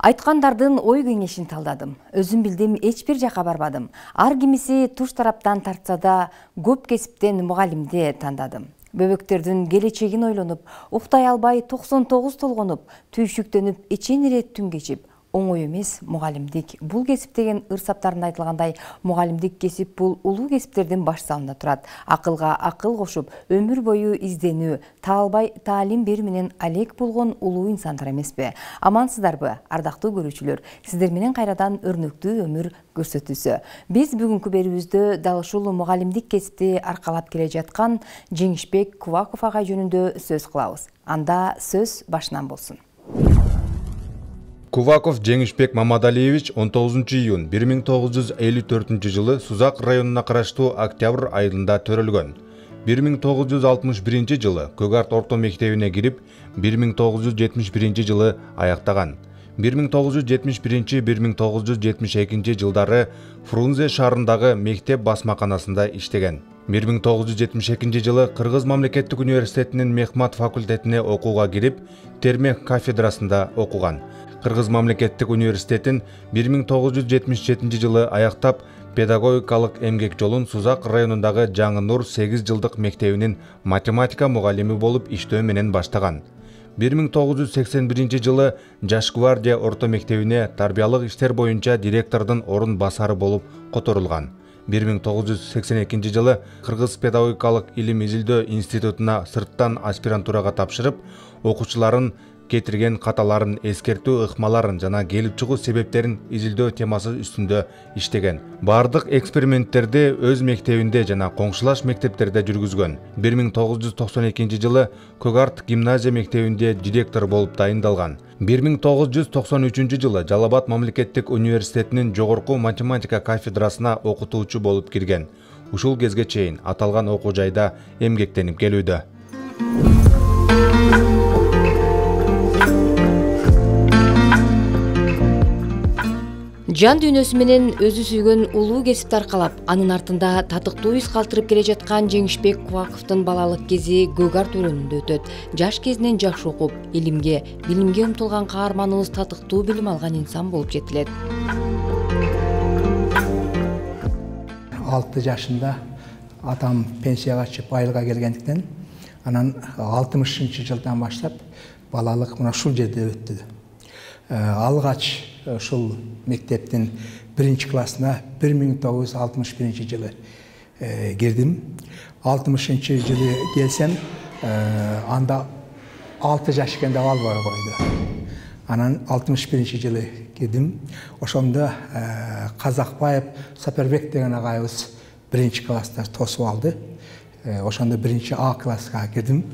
Айткандардын ой кеңешин талдадым. Өзүм билдим, эч бир жака барбадым. Ар кимиси туш тараптан тартса да, көп кесиптен мугалимди тандадым. Бөбөктөрдүн келечегин ойлонуп, уктай албай 99 толгонуп, түйшүктөнүп, эчен ирет түн кечип, оңой эмес мугалимдик. Бул кесип деген ырсаптарында айтылгандай, мугалимдик кесип бул улуу кесиптердин баш салында турат. Акылга акыл кошуп, өмүр бою изденүү, таалбай таалим берүү менен алек болгон улуу инсандар эмеспи? Амансыздарбы, ардактуу көрүүчүлөр? Сиздер менен кайрадан өрнөктүү өмүр көрсөтүүсү. Биз бүгүнкү берүүбүздө дал ушул мугалимдик кесипти аркалап келе жаткан Жеңишбек Кубаков агай жөнүндө сөз кылабыз. Анда сөз башынан болсун. Кубаков Жеңишбек Мамадалиевич 19 июнь 1954 жылы Сузак районуна караштуу Октябрь айылында төрөлгөн. 1961 жылы Көгарт орто мектебине кирип, 1971 жылы аяктаган. 1971-1972 жылдары Фрунзе шаарындагы мектеп басмаканасында иштеген. 1972 жылы Кыргыз мамлекеттик университетинин мехмат факультетине окууга кирип, термех кафедрасында окуган. Кыргыз мамлекеттик университетин 1977 жылы аяктап, педагогикалык эмгек жолун Сузак районундагы Жаңы Нур 8 жылдык мектебинин математика мугалими болуп иштөө менен баштаган. 1981 жылы Жаш гвардия орто мектебине тарбиялык иштер боюнча директордун орун басары болуп которулган. 1982 жылы Кыргыз педагогикалык илим изилдөө институтуна сырттан аспирантурага тапшырып, окуучуларын кетирген каталарын, эскертүү ыкмаларын жана келип чыгуу себептерин изилдөө темасы үстүндө иштеген. Бардык эксперименттерди өз мектебинде жана коңшулаш мектептерде жүргүзгөн. 1992 жылы Көгарт гимназия мектебинде директор болуп дайындалган. 1993 жылы Жалал-Абад мамлекеттик университетинин жогорку математика кафедрасына окутуучу болуп кирген. Ушул кезге чейин аталган окуу жайда эмгектенип келүүдө. Жан дүйнөсү менен өзү сүйгөн улуу кесипти аркалап, анын артында татыктуу из калтырып келе жаткан Жеңишбек Кубаковдун балалык кези Көгарт өрөөнүндө өтөт. Жаш кезинен жакшы окуп, билимге умтулган каарманыбыз татыктуу билим алган инсан болуп жетилет. 6 жашында атам пенсияга чыгып айылга келгендиктен, анан 60 жылдан баштап балалык мына ушул жерде өттү. Алгач ушул мектептин 1-классына 1961 жылы кирдим. 60 жылы келсем, анда 6 жаш экенде албай койду. Анан 61 жылы кирдим. Ошондо Казакбаев Сапербек деген агайыбыз 1-класста тосуп алды. Ошондо 1-А класска кирдим.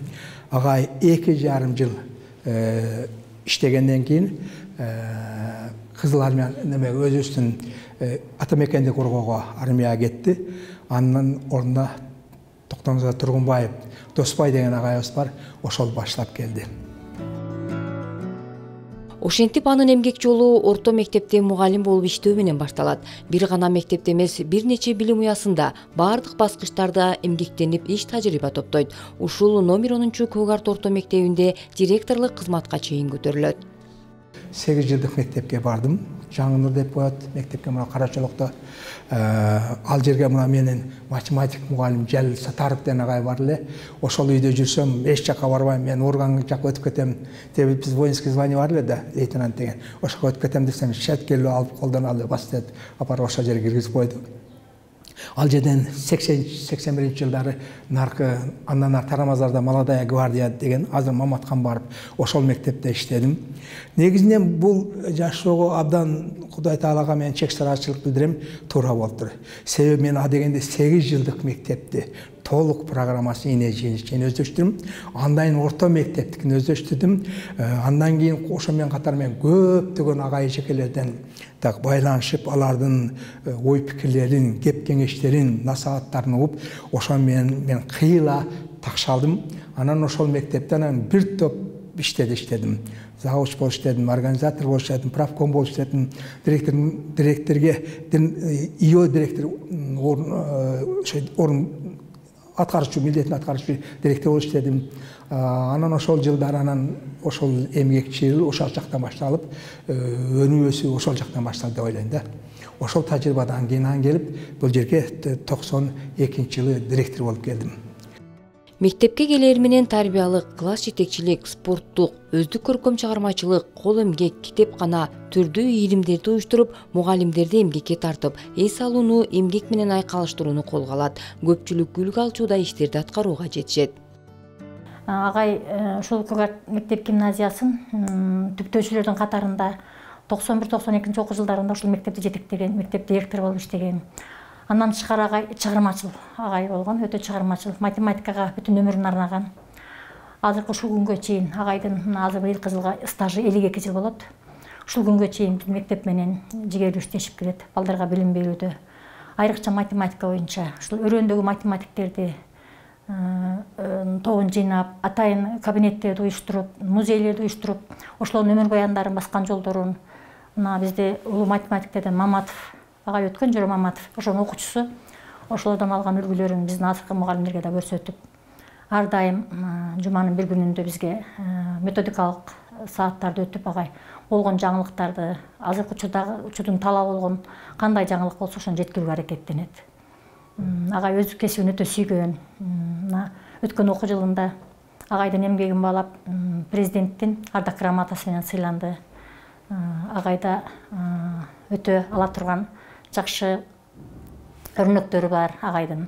Агай 2,5 жыл иштегенден кийин Кызыл армия өзүбүздүн Атамекендик коргоого армияга кетти. Анын ордуна Токтомза Тургунбаев, Досбай деген агайыбыз бар, ошол баштап келди. Ошентип анын эмгек жолу орто мектепте мугалим болуп иштөө менен башталат. Бир гана мектепте эмес, бир нече билим уясында бардык баскычтарда эмгектенип иш тажрыйба топтойт. Ушул номер 10 Көгарт орто мектебинде директорлук кызматка чейин көтөрүлөт. 8 жылдык мектепке бардым. Жаңы Нур деп коет мектепке, мына Карачолокто. Ал жерге мына менин математик мугалим Жалил Сатаров деген агай бар эле. Ошол үйдө жүрсөм, эч жака барбайм, мен орган жакка өтүп кетем. Биз воинский звание бар эле да, лейтенант деген. Ошого өтүп кетем десем, шеткелүү алып колдон алып бастап апарып ошол жерге киргизип койду. Ал жерден 80-81 жылдары наркы андан Тарамазарда Молодая гвардия деген азыр Маматхан барып ошол мектепте иштедим. Негизинен бул жашоого абдан Кудай Таалага мен чек сарачылык билдирем, туура болуптур. Себеби мен адегенде 8 жылдык мектепти толук программасын чейин өздөштүрдүм. Андан орто мектептикин өздөштүрдүм. Андан кийин ошо менен катар мен көптөгөн агай эжекелерден байланышып, алардын ой пикирлерин, кеп кеңештерин, насааттарын угуп, ошо мен кыйла такшалдым. Анан ошол мектептен бир топ иштедим. Завуч болуп иштедим, организатор болуп иштедим, правком болуп иштедим, директорге ИО директор орун аткарчу милдетин аткарчу директор болуп иштедим. Анан ошол жылдары анан ошол эмгекчил ошол жактан башталып, өнүү өсүү ошол жактан башталды деп ойлойм да. Ошол тажрыйбадан кийин келип, бул жерге 92-жылы директор болуп келдим. Мектепке келер менен тарбиялык, класс жетекчилик, спорттук, өздүк көркөм чыгармачылык, кол эмгек, китепкана, түрдүү ийримдерди уюштуруп, мугалимдерди эмгекке тартып, эс алууну, эмгек менен айкалыштырууну колго алат. Көпчүлүк үлгү алчууда иштерди аткарууга жетишет. Агай ушул мектеп гимназиясын түптөөчүлөрдүн катарында 91-92 окуу жылдарында ушул мектепти жетектеген, мектеп директору болуп иштеген. Андан тышкары агай чыгармачыл агай болгон, өтө чыгармачыл, математикага бүтүн өмүрүн арнаган. Азыркы ушул күнгө чейин агайдын азыр быйылкы жылга стажы 52 жыл болот. Ушул күнгө чейин мектеп менен жигердүү иштешип келет, балдарга билим берүүдө. Айрыкча математика боюнча ушул өрөөндөгү математиктерди тобун жыйнап, атайын кабинеттерди уюштуруп, музейлерди уюштуруп, ошолордун өмүр баяндарын баскан жолдорун мына бизде улуу математиктерден Маматов агай өткөн, Жөрө Маматов, ошонун окуучусу, ошолордон алган үлгүлөрүн биздин азыркы мугалимдерге да көрсөтүп, ар дайым жуманын бир күнүндө бизге методикалык сааттарды өтүп агай болгон жаңылыктарды, азыркы учурдун талабы болгон кандай жаңылык болсо ошону жеткирүүгө аракеттенет. Агай өз кесибин өтө сүйгөн. Өткөн окуу жылында агайдын эмгегин баалап президенттин ардак грамотасы менен сыйланды. Агайда өтө ала турган жакшы өрнөктөрү бар агайдын.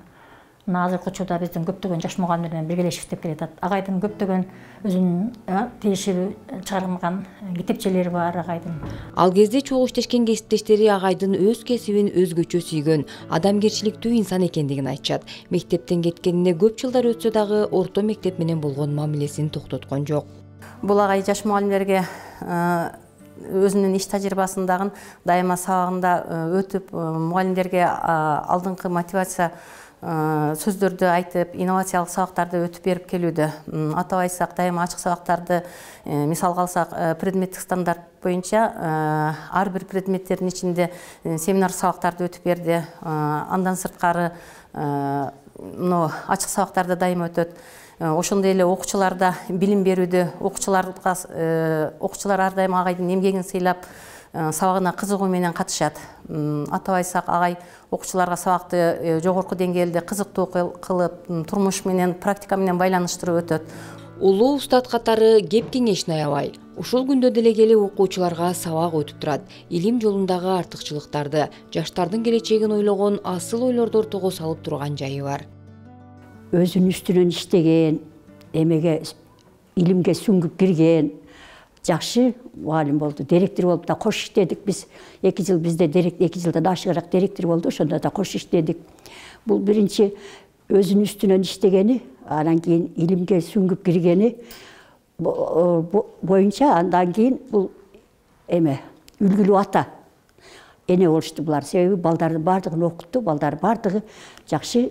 Азыркы учурда биздин көптөгөн жаш мугалимдер менен биргелешип иштеп келатат. Агайдын көптөгөн өзүнүн тиешелүү чыгарылган китепчелери бар агайдын. Ал кезде чогуу иштешкен кесиптештери агайдын өз кесибин өзгөчө сүйгөн, адамгерчиликтүү инсан экендигин айтышат. Мектептен кеткенине көп жылдар өтсө дагы орто мектеп менен болгон мамилесин токтоткон жок. Бул агай жаш мугалимдерге өзүнүн иш тажрыйбасындагы дайыма сабагында өтүп, мугалимдерге алдыңкы мотивация сөздөрдү айтып, инновациялык сабактарды өтүп берип келүүдө. Атап айтсак, дайыма ачык сабактарды мисалга алсак, предметтик стандарт боюнча ар бир предметтердин ичинде семинар сабактарды өтүп берди. Андан сырткары ачык сабактарды дайыма өтөт. Ошондой эле окуучуларда билим берүүдө, окуучулар ар дайым агайдын эмгегин сыйлап, сабагына кызыгуу менен катышат. Атап айтсак, агай окуучуларга сабакты жогорку деңгээлде кызыктуу кылып, турмуш менен, практика менен байланыштырып өтөт. Улуу устат катары кеп кеңешин аябай. Ушул күндө деле келип окуучуларга сабак өтүп турат. Илим жолундагы артыкчылыктарды, жаштардын келечегин ойлогон асыл ойлорду ортого салып турган жайы бар. Өзүнүн үстүнөн иштеген, эмеге илимге сүңгүп кирген, жакшы мугалим болду. Директор болуп да кош иштедик биз. 2 жыл бизде 2 жылдан ашыгыраак директор болду, ошондо да кош иштедик. Бул биринчи өзүнүн үстүнөн иштегени, анан кийин илимге сүңгүп киргени боюнча, андан кийин бул үлгүлүү ата эне болушту булар. Себеби балдардын бардыгын окутту, балдар бардыгы жакшы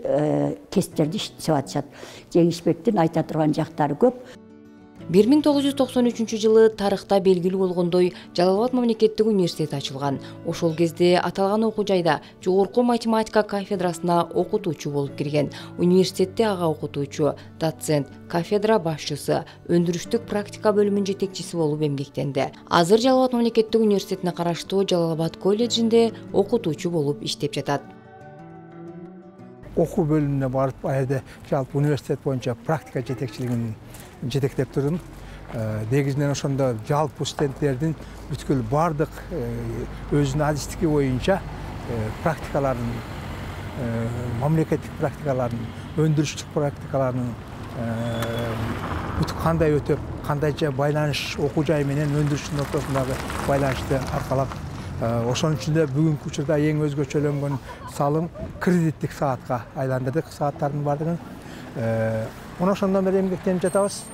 кесиптерди иштеп атышат. Жеңишбектин айта турган жактары көп. 1993 жылы тарыхта белгилүү болгондой Жалал Абад мамлекеттик университети ачылган. Ошол кезде аталган окуу жайда жогорку математика кафедрасына окутуучу болуп кирген. Университетте ага окутуучу, доцент, кафедра башчысы, өндүрүштүк практика бөлүмүнүн жетекчиси болуп эмгектенди. Азыр Жалал Абад мамлекеттик университетине караштуу Жалал Абад колледжинде окутуучу болуп иштеп жатат. Окуу бөлүмүнө барып, аерде жалпы университет боюнча практика жетекчилигин жетектеп турдум. Негизинен ошондо жалпы студенттердин бүткүл бардык өзүнүн адистики боюнча практикаларын, мамлекеттик практикаларын, өндүрүштүк практикаларын бүт кандай өтөп, кандайча байланыш окуу жай менен өндүрүштүн ортосундагы байланышты аркалап, ошонун үчүн бүгүнкү учурда эң өзгөчөлөнгөн салым кредиттик саатка айландырдык сааттардын бардыгын. Мына ошондон бери эмгектенип жатабыз.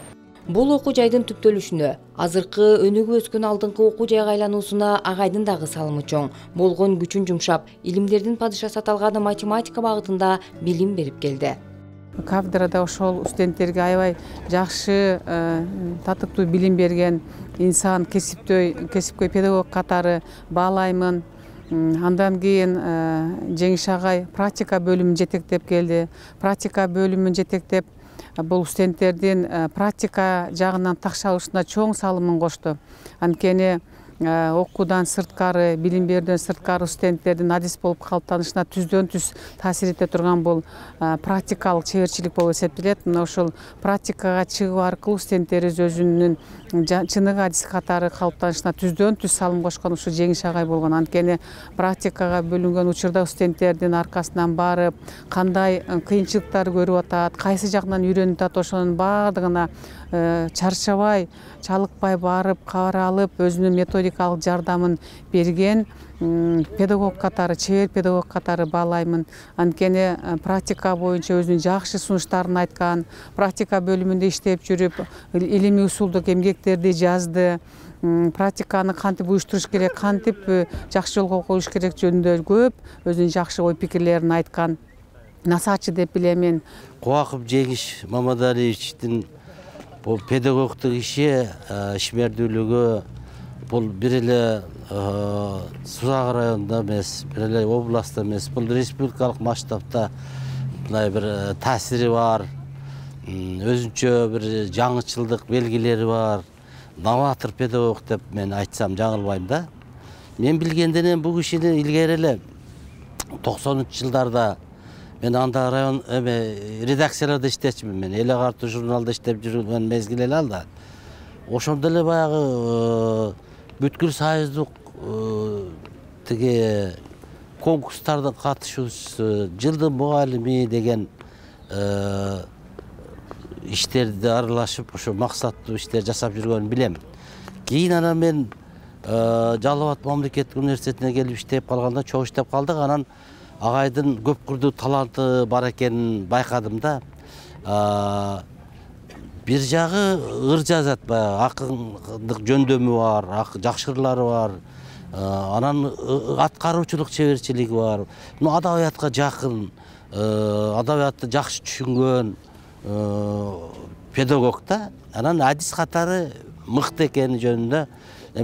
Бул окуу жайдын түптөлүшүнө, азыркы өнүгүп өскөн алдыңкы окуу жайга айлануусуна агайдын дагы салымы чоң. Болгон күчүн жумшап, илимдердин падышасы аталган математика багытында билим берип келди. Кафедрада ошол студенттерге аябай жакшы, татыктуу билим берген инсан, кесипкөй педагог катары баалаймын. Андан кийин Жеңиш агай практика бөлүмүн жетектеп келди. Практика бөлүмүн жетектеп бул студенттердин практика жагынан такша алышына чоң салымын кошту. Анткени окуудан сырткары, билим берүүдөн сырткары студенттердин адис болуп калыптанышына түздөн түз таасир эте турган бул практикалык чеберчилик болуп эсептелет. Мына ошол практикага чыгуу аркылуу студенттерибиз өзүнүн чыныгы адис катары калыптанышына түздөн түз салым кошкон ушу Жеңиш агай болгон. Анткени практикага бөлүнгөн учурда студенттердин аркасынан барып, кандай кыйынчылыктар көрүп атат, кайсы жагынан үйрөнүп атат, ошонун баардыгына чарчабай, чалыкпай барып, каралып, өзүнүн методикалык жардамын берген педагог катары, чебер педагог катары баалаймын. Анткени практика боюнча өзүнүн жакшы сунуштарын айткан, практика бөлүмүндө иштеп жүрүп, илимий усулдук эмгектерди жазды. Практиканы кантип уюштуруш керек, кантип жакшы жолго коюш керек жөнүндө көп өзүнүн жакшы ой пикирлерин айткан насаатчы деп билем. Кубаков Жеңиш Мамадалиевичтин бул педагогдук иши, ишмердүүлүгү бул бир эле Сузак районунда эмес, бир эле областта эмес, бул республикалык масштабта мындай бир таасири бар, өзүнчө бир жаңычылдык белгилери бар, новатор педагог деп мен айтсам жаңылбайм да. Мен билгенден бул кишини илгери эле 90-жылдарда мен анда район редакцияларда иштечимин. Мен Эле Картуу журналда иштеп жүргөн мезгил эле алда. Ошондо эле баягы бүткүл союздук тиги конкурстардын катышуучусу, жылдын мугалими деген иштерди аралашып, ошо максаттуу иштер жасап жүргөнүн билем. Кийин анан мен Жалал Абад мамлекеттик университетине келип иштеп калганда чоң иштеп калдык. Анан агайдын көп курдуу таланты бар экенин байкадым да. Бир жагы ыр жазат, баягы акындык жөндөмү бар, жакшы ырлары бар. Анан аткаруучулук чеберчилиги бар. Адабиятка жакын, адабиятты жакшы түшүнгөн педагог да. Анан адис катары мыкты экени жөнүндө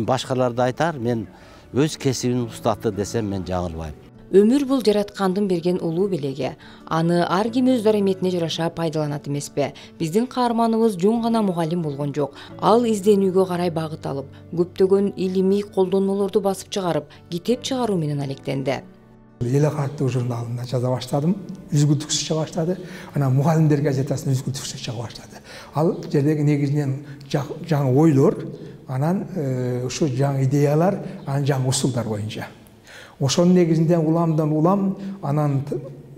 башкаларды айтар, мен өз кесибинин устаты десем мен жаңылбайм. Өмүр бул жараткандын берген улуу белеги. Аны ар ким өз дараметине жараша пайдаланат эмеспи? Биздин каарманыбыз жөн гана мугалим болгон жок. Ал изденүүгө карай багыт алып, көптөгөн илимий колдонмолорду басып чыгарып, китеп чыгаруу менен алектенди. Эле Картуу журналында жаза баштадым, үзгүлтүксүз чыга баштады. Анан мугалимдер газетасында үзгүлтүксүз чыга баштады. Ал жердеги негизинен жаңы ойлор, анан ушу жаңы идеялар, анан жаңы усулдар боюнча. Ошонун негизинде уламдан улам, анан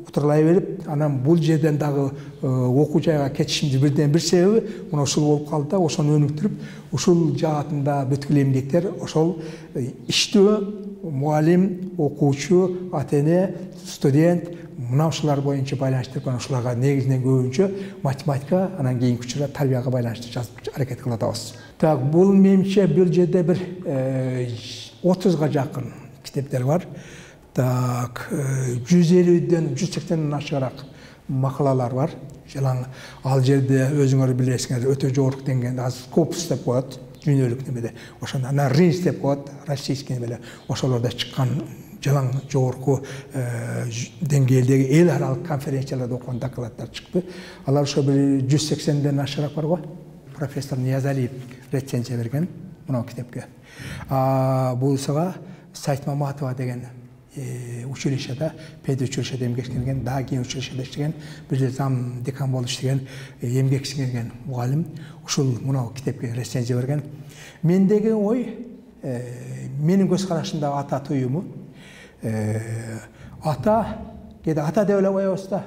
утурлай берип, анан бул жерден дагы окуу жайга кетишимдин бирден бир себеби мына ушул болуп калды да, ошону өнүктүрүп, ушул жаатында бүткүл эмгектер, ошол иштөө, мугалим, окуучу, ата-эне, студент, мына ушулар боюнча байланыштырып, ушуларга негизинен көбүнчө математика, анан кийинки учурда тарбияга байланыштырып жазып аракет кылып атабыз. Так, бул менимче бир жерде бир 30га жакын китептер бар. Так, 150-ден 180-ден ашыгыраак макалалар бар. Жалаң ал жерде өзүңөр билесиңер, өтө жогорку деңгээлде Скопус деп коет, дүйнөлүк немеде. Ошондо ана Рейс деп коет, российский немеде. Ошолордо чыккан жалаң жогорку деңгээлдеги эл аралык конференцияларда окуган докладдар чыкты. Алар ошо бир 180-ден ашыгыраак бар го. Профессор Ниязалиев рецензия берген мына китепке. Булсага Сайт Маматова деген училищеда, педучилищеде эмгек сиңирген, дагы кийин училищеде иштеген, бир зам декан болуп иштеген, эмгек сиңирген мугалим ушул мына китепке рецензия берген. Мендеги ой, менин көз карашымда ата туюму, ата деп эле коебуз да.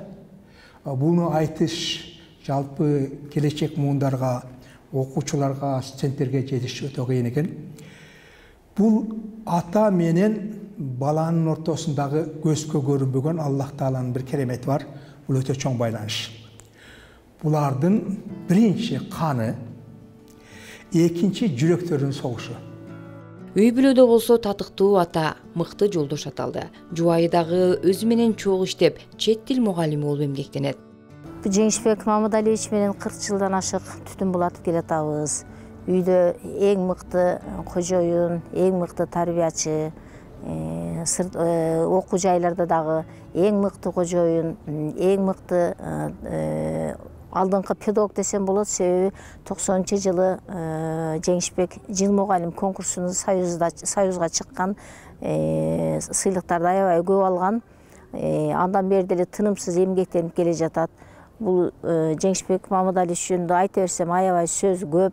Буну айтыш жалпы келечек муундарга, окуучуларга, студенттерге жетиш өтө кыйын экен. Бул ата менен баланын ортосундагы көзгө көрүнбөгөн Аллах Тааланын бир керемети бар. Бул өтө чоң байланыш. Булардын биринчи каны, экинчи жүрөктөрдүн согушу. Үй бүлөдө болсо татыктуу ата, мыкты жолдош аталды. Жубайы дагы өзү менен чогуу иштеп, чет тил мугалими болуп эмгектенет. Жеңишбек Мамадалиевич менен 40 жылдан ашык түтүн булатып келатабыз. Үйдө эң мыкты кожоюн, эң мыкты тарбиячы, окуу жайларда дагы эң мыкты кожоюн, эң мыкты алдыңкы педагог десем болот. Себеби 90-жылы Жеңишбек жыл мугалим конкурсунун союзга чыккан, сыйлыктарды аябай көп алган. Андан бери деле тынымсыз эмгектенип келе жатат. Бул Жеңишбек Мамадалиевич жөнүндө айта берсем аябай сөз көп.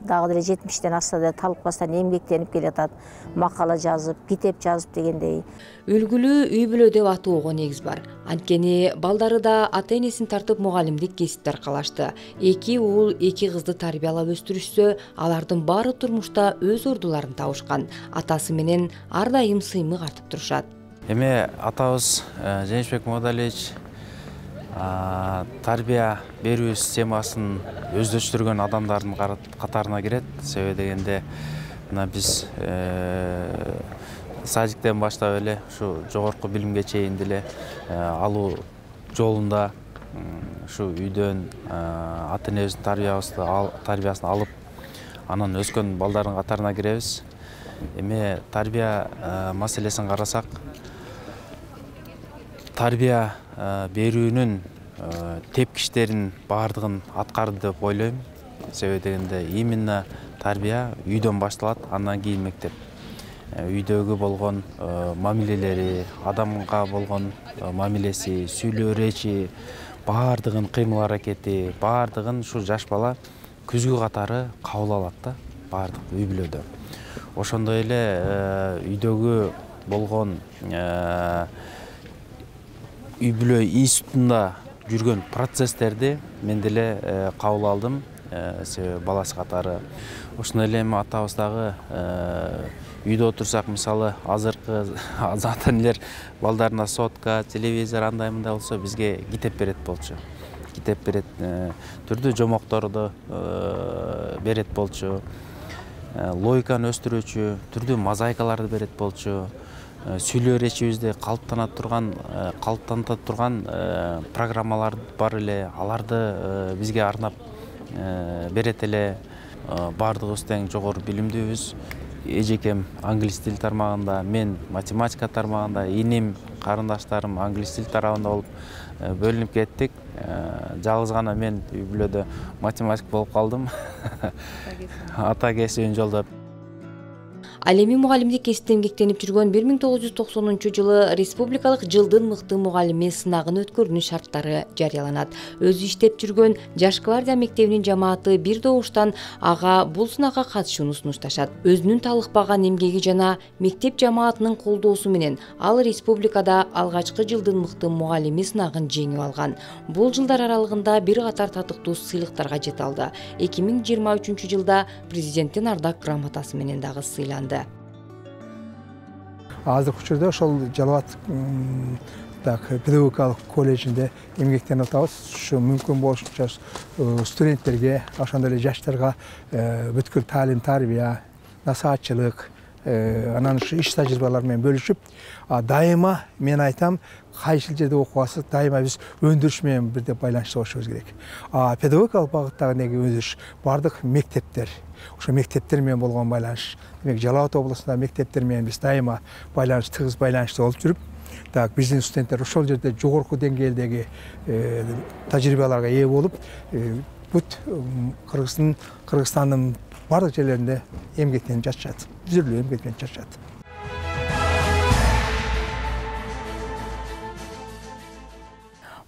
Дагы деле 70-тен ашса да талыкпастан эмгектенип келе жатат. Макала жазып, китеп жазып дегендей. Үлгүлүү үй бүлө деп атоого негиз бар. Анткени балдары да ата-энесин тартып мугалимдик кесипти аркалашты. 2 уул, 2 кызды тарбиялап өстүрүшсө, алардын баары турмушта өз ордуларын табышкан. Атасы менен ар дайым сыймык артып турушат. Эми атабыз Жеңишбек Мамадалиевич тарбия берүү системасын өздөштүргөн адамдардын катарына кирет. Себеби дегенде мына биз садиктен баштап эле ушу жогорку билимге чейин деле алуу жолунда ушу үйдөн ата-энебиздин тарбиясын алып анан өскөн балдардын катарына киребиз. Эми тарбия маселесин карасак, тарбия берүүнүн тепкичтерин баардыгын аткарды деп ойлойм. Себеби дегенде именно тарбия үйдөн башталат, андан кийин мектеп. Үйдөгү болгон мамилелери, адамга болгон мамилеси, сүйлөө речи, баардыгын кыймыл аракети, баардыгын ушу жаш бала күзгү катары кабыл алат да, баардык үй бүлөдө. Ошондой эле үйдөгү болгон үй бүлө институтунда жүргөн процесстерди мен деле кабыл алдым. Себеби баласы катары. Ошондой эле эми атабыз дагы үйдө отурсак, мисалы азыркы ата-энелер балдарына сотка, телевизор андай мындай болсо бизге китеп берет болчу. Китеп берет, түрдүү жомокторду берет болчу. Логиканы өстүрүүчү, түрдүү мозаикаларды берет болчу. Сүйлөө речибизди калыптанат турган программалар бар эле. Аларды бизге арнап берет эле. Бардыгыбыз тең жогору билимдүүбүз. Эжекем англис тил тармагында, мен математика тармагында, иним, карындаштарым англис тил тарабында болуп бөлүнүп кеттик. Жалгыз гана мен үй бүлөдө математик болуп калдым. Ата кесибин жолдоп. Ал эми мугалимдик кесипте эмгектенип жүргөн 1990-жылы республикалык жылдын мыкты мугалими сынагын өткөрүүнүн шарттары жарыяланат. Өзү иштеп жүргөн Жаш гвардия мектебинин жамааты бир добуштан ага бул сынакка катышууну сунушташат. Өзүнүн талыкпаган эмгеги жана мектеп жамаатынын колдоосу менен ал республикада алгачкы жылдын мыкты мугалими сынагын жеңип алган. Бул жылдар аралыгында бир катар татыктуу сыйлыктарга жете алды. 2023-жылда президенттин ардак грамотасы менен дагы сыйланды. Азыркы учурда ошол Жалал Абад педагогикалык колледжинде эмгектенип атабыз. Ушу мүмкүн болушунча студенттерге, ошондой эле жаштарга бүткүл таалим тарбия, насаатчылык, анан ушу иш тажрыйбалар менен бөлүшүп, дайыма мен айтам, кайсы жерде окубасыз, дайыма биз өндүрүш менен бирдей байланыштуу болушубуз керек. Педагогикалык багыттагы неге өндүрүш, бардык мектептер, ошо мектептер менен болгон байланыш. Демек, Жалал Абад областында мектептер менен биз дайыма байланыш, тыгыз байланышта болуп жүрүп, биздин студенттер ошол жерде жогорку деңгээлдеги тажрыйбаларга ээ болуп, бүт Кыргызстандын бардык жерлеринде эмгектенип жатышат. Түзүрлүү эмгектенип жатышат.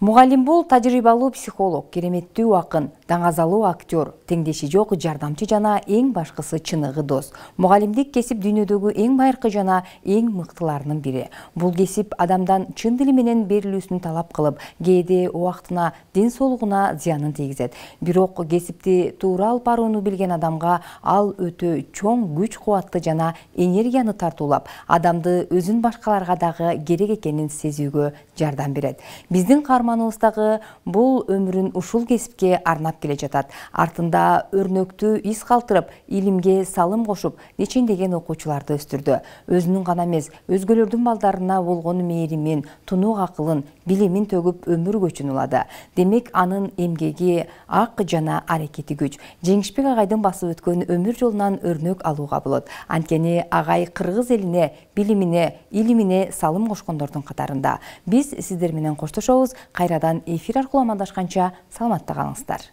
Мугалим бул тажрыйбалуу психолог, кереметтүү акын, даңазалуу актер, теңдеши жок жардамчы жана эң башкысы чыныгы дос. Мугалимдик кесип дүйнөдөгү эң байыркы жана эң мыктыларынын бири. Бул кесип адамдан чын дили менен берилүүсүн талап кылып, кээде убактына, ден соолугуна зыянын тийгизет. Бирок кесипти туура алып барууну билген адамга ал өтө чоң күч кубатты жана энергияны тартуулап, адамды өзүн башкаларга дагы керек экенин сезүүгө жардам берет. Биздин каарман каарманыбыз дагы бул өмүрүн ушул кесипке арнап келе жатат. Артында өрнөктүү из калтырып, илимге салым кошуп, нечендеген окуучуларды өстүрдү. Өзүнүн гана эмес, өзгөлөрдүн балдарына болгон мээримин, тунук акылын, билимин төгүп өмүр көчүн улады. Демек, анын эмгеги, ак жана аракети күч. Жеңишбек агайдын басып өткөн өмүр жолунан өрнөк алууга болот. Анткени агай кыргыз элине, билимине, илимине салым кошкондордун катарында. Биз сиздер менен коштошобуз. Кайрадан эфир аркылуу амандашканча саламатта калыңыздар.